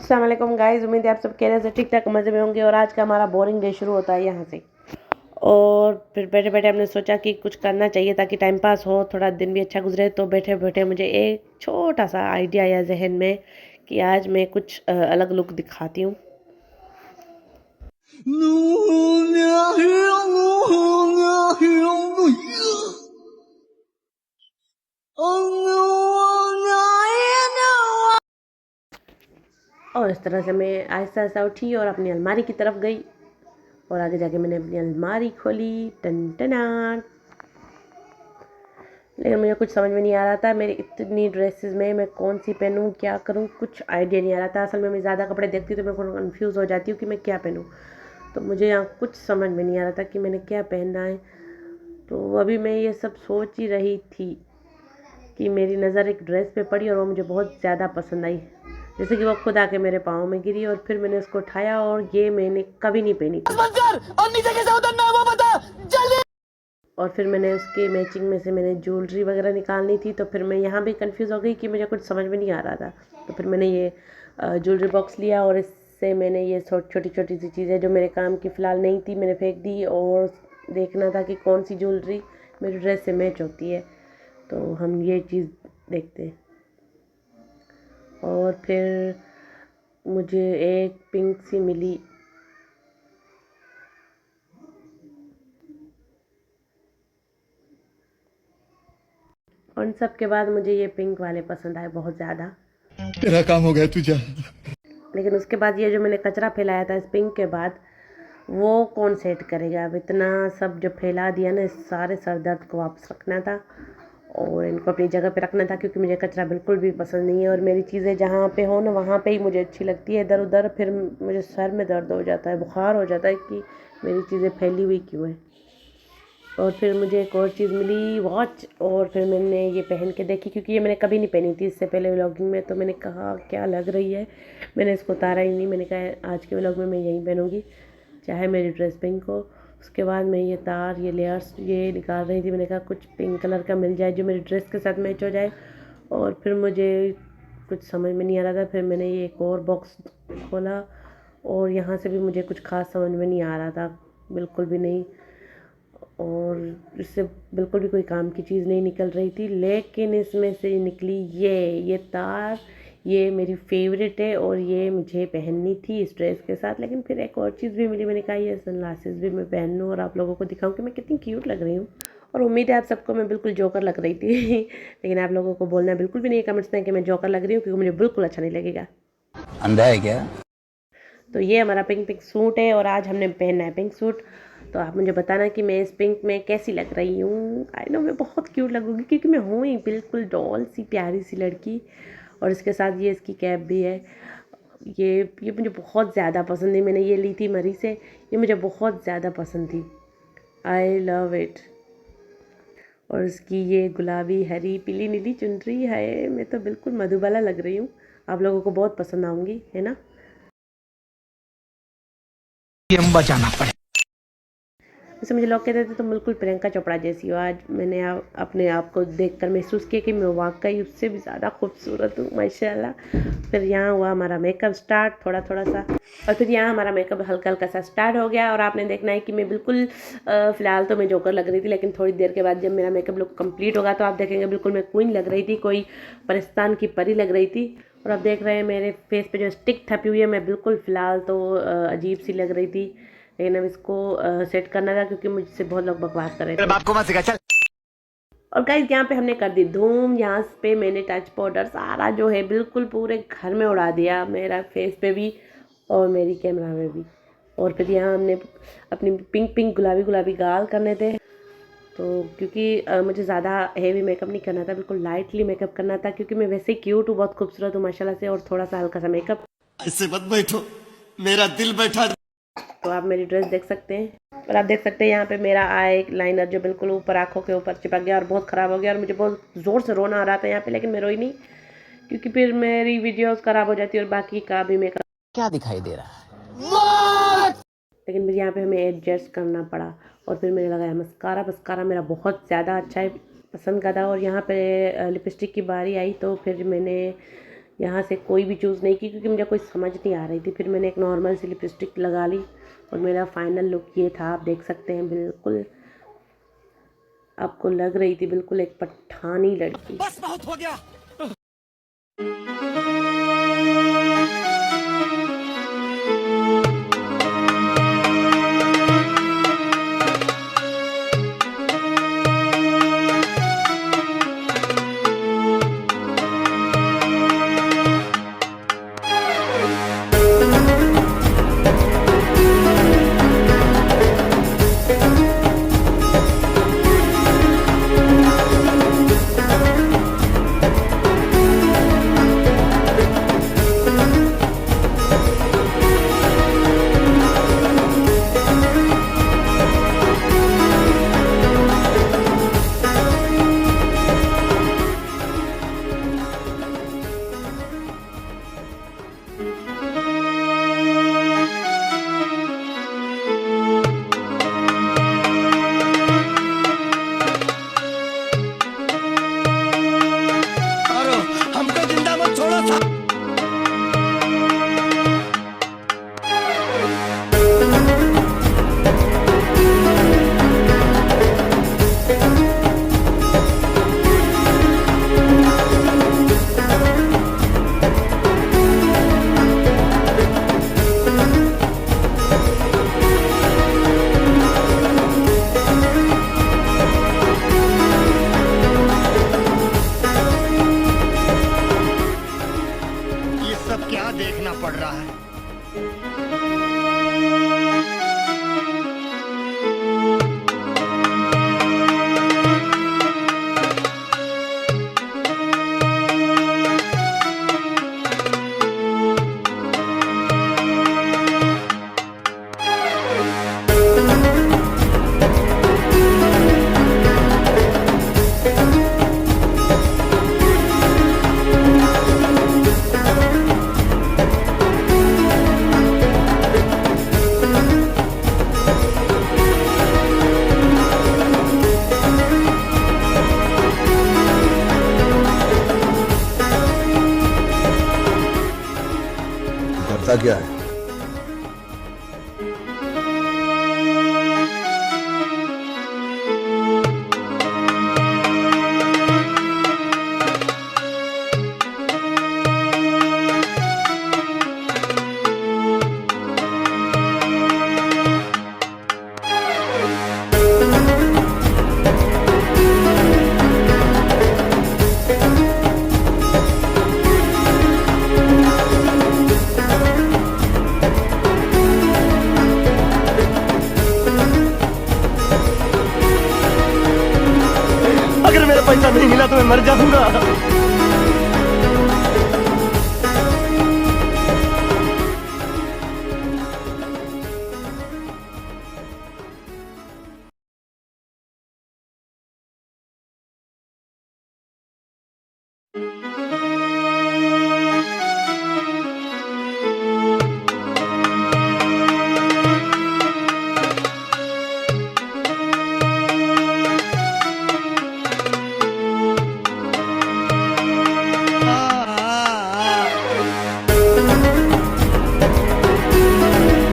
अस्सलाम वालेकुम गाइस, उम्मीद है आप सब खैरियत से ठीक ठाक मज़े में होंगे। और आज का हमारा बोरिंग डे शुरू होता है यहाँ से। और फिर बैठे बैठे हमने सोचा कि कुछ करना चाहिए ताकि टाइम पास हो, थोड़ा दिन भी अच्छा गुजरे। तो बैठे बैठे मुझे एक छोटा सा आइडिया आया जहन में कि आज मैं कुछ अलग लुक दिखाती हूँ। और इस तरह से मैं आहिस्ता आहिस्ता उठी और अपनी अलमारी की तरफ गई। और आगे जाके मैंने अपनी अलमारी खोली, टन टना। लेकिन मुझे कुछ समझ में नहीं आ रहा था मेरी इतनी ड्रेसेस में मैं कौन सी पहनूं, क्या करूं, कुछ आइडिया नहीं आ रहा था। असल में मैं ज़्यादा कपड़े देखती हूँ तो मैं कंफ्यूज हो जाती हूँ कि मैं क्या पहनूं। तो मुझे यहाँ कुछ समझ में नहीं आ रहा था कि मैंने क्या पहनना है। तो अभी मैं ये सब सोच ही रही थी कि मेरी नज़र एक ड्रेस पे पड़ी और वो मुझे बहुत ज़्यादा पसंद आई। जैसे कि वो खुद आके मेरे पाँव में गिरी और फिर मैंने उसको उठाया और ये मैंने कभी नहीं पहनी थी। और नीचे कैसे उतरना है वो बता जल्दी। और फिर मैंने उसके मैचिंग में से मैंने ज्वेलरी वगैरह निकालनी थी। तो फिर मैं यहाँ भी कंफ्यूज हो गई कि मुझे कुछ समझ में नहीं आ रहा था। तो फिर मैंने ये ज्वेलरी बॉक्स लिया और इससे मैंने ये छोटी छोटी सी चीज़ें जो मेरे काम की फ़िलहाल नहीं थी मैंने फेंक दी। और देखना था कि कौन सी ज्वेलरी मेरी ड्रेस से मैच होती है। तो हम ये चीज़ देखते हैं। और फिर मुझे एक पिंक सी मिली। उन सब के बाद मुझे ये पिंक वाले पसंद आए बहुत ज़्यादा। तेरा काम हो गया तुझे। लेकिन उसके बाद ये जो मैंने कचरा फैलाया था इस पिंक के बाद वो कौन सेट करेगा। अब इतना सब जो फैला दिया ना, इस सारे सर दर्द को वापस रखना था और इनको अपनी जगह पे रखना था, क्योंकि मुझे कचरा बिल्कुल भी पसंद नहीं है। और मेरी चीज़ें जहाँ पे हो ना वहाँ पे ही मुझे अच्छी लगती है। इधर उधर फिर मुझे सर में दर्द हो जाता है, बुखार हो जाता है कि मेरी चीज़ें फैली हुई क्यों है। और फिर मुझे एक और चीज़ मिली, वॉच। और फिर मैंने ये पहन के देखी क्योंकि ये मैंने कभी नहीं पहनी थी इससे पहले व्लॉगिंग में। तो मैंने कहा क्या लग रही है, मैंने इसको उतारा ही नहीं। मैंने कहा आज के व्लॉग में मैं यहीं पहनूंगी चाहे मेरी ड्रेस पिंक हो। उसके बाद मैं ये तार, ये लेयर्स ये निकाल रही थी। मैंने कहा कुछ पिंक कलर का मिल जाए जो मेरी ड्रेस के साथ मैच हो जाए। और फिर मुझे कुछ समझ में नहीं आ रहा था। फिर मैंने ये एक और बॉक्स खोला और यहाँ से भी मुझे कुछ खास समझ में नहीं आ रहा था, बिल्कुल भी नहीं। और इससे बिल्कुल भी कोई काम की चीज़ नहीं निकल रही थी। लेकिन इसमें से निकली ये तार। ये मेरी फेवरेट है और ये मुझे पहननी थी इस ड्रेस के साथ। लेकिन फिर एक और चीज़ भी मिली, मैंने कहा ये सनग्लासेस भी मैं पहन लूँ और आप लोगों को दिखाऊं कि मैं कितनी क्यूट लग रही हूँ। और उम्मीद है आप सबको मैं बिल्कुल जोकर लग रही थी लेकिन आप लोगों को बोलना बिल्कुल भी नहीं कमेंट्स में कि मैं जोकर लग रही हूँ, क्योंकि मुझे बिल्कुल अच्छा नहीं लगेगा। अंधा है क्या? तो ये हमारा पिंक पिंक सूट है और आज हमने पहनना है पिंक सूट। तो आप मुझे बताना कि मैं इस पिंक में कैसी लग रही हूँ। आई नो मैं बहुत क्यूट लगूंगी क्योंकि मैं हूँ ही बिल्कुल डॉल सी प्यारी सी लड़की। और इसके साथ ये इसकी कैप भी है। ये मुझे बहुत ज़्यादा पसंद है। मैंने ये ली थी मरी से, ये मुझे बहुत ज़्यादा पसंद थी। I love it. और इसकी ये गुलाबी हरी पीली नीली चुनरी है, मैं तो बिल्कुल मधुबाला लग रही हूँ। आप लोगों को बहुत पसंद आऊँगी, है ना। बचाना पड़े। वैसे मुझे लोग कहते थे तुम बिल्कुल प्रियंका चोपड़ा जैसी हो। आज मैंने अपने आप को देखकर महसूस किया कि मैं वाकई उससे भी ज़्यादा खूबसूरत हूँ माशाल्लाह। फिर यहाँ हुआ हमारा मेकअप स्टार्ट थोड़ा थोड़ा सा। और फिर यहाँ हमारा मेकअप हल्का हल्का सा स्टार्ट हो गया। और आपने देखना है कि मैं बिल्कुल फ़िलहाल तो मैं जोकर लग रही थी, लेकिन थोड़ी देर के बाद जब मेरा मेकअप लुक कंप्लीट होगा तो आप देखेंगे बिल्कुल मैं क्वीन लग रही थी, कोई परिस्तान की परी लग रही थी। और आप देख रहे हैं मेरे फेस पे जो स्टिक थपी हुई है, मैं बिल्कुल फ़िलहाल तो अजीब सी लग रही थी। लेकिन अब इसको सेट करना था क्योंकि मुझसे बहुत लोग बकवास कर रहे थे। बाप को मत सिखा चल। और गाइस यहाँ पे हमने कर दी धूम। यहाँ पे मैंने टच पाउडर सारा जो है बिल्कुल पूरे घर में उड़ा दिया, मेरा फेस पे भी और मेरी कैमरा में भी। और फिर यहाँ हमने अपनी पिंक पिंक गुलाबी गुलाबी गाल करने थे। तो क्योंकि मुझे ज़्यादा हेवी मेकअप नहीं करना था, बिल्कुल लाइटली मेकअप करना था, क्योंकि मैं वैसे ही क्यूट हूँ, बहुत खूबसूरत हूँ माशाल्लाह से। और थोड़ा सा हल्का सा मेकअप। ऐसे मत बैठो, मेरा दिल बैठा। तो आप मेरी ड्रेस देख सकते हैं। और आप देख सकते हैं यहाँ पे मेरा आई लाइनर जो बिल्कुल ऊपर आँखों के ऊपर चिपक गया और बहुत ख़राब हो गया। और मुझे बहुत ज़ोर से रोना आ रहा था यहाँ पे, लेकिन मैं रोई नहीं क्योंकि फिर मेरी वीडियोस ख़राब हो जाती और बाकी का भी मेकअप। क्या दिखाई दे रहा है? लेकिन फिर यहाँ पे हमें एडजस्ट करना पड़ा। और फिर मैंने लगाया मस्कारा। मस्कारा मेरा बहुत ज़्यादा अच्छा है, पसंद का था। और यहाँ पे लिपस्टिक की बारी आई तो फिर मैंने यहाँ से कोई भी चूज़ नहीं की क्योंकि मुझे कोई समझ नहीं आ रही थी। फिर मैंने एक नॉर्मल सी लिपस्टिक लगा ली और मेरा फाइनल लुक ये था। आप देख सकते हैं, बिल्कुल आपको लग रही थी बिल्कुल एक पठानी लड़की। बस बहुत हो गया। हमको जिंदा मत छोड़ो। ये सब क्या देखना पड़ रहा है? करता क्या है?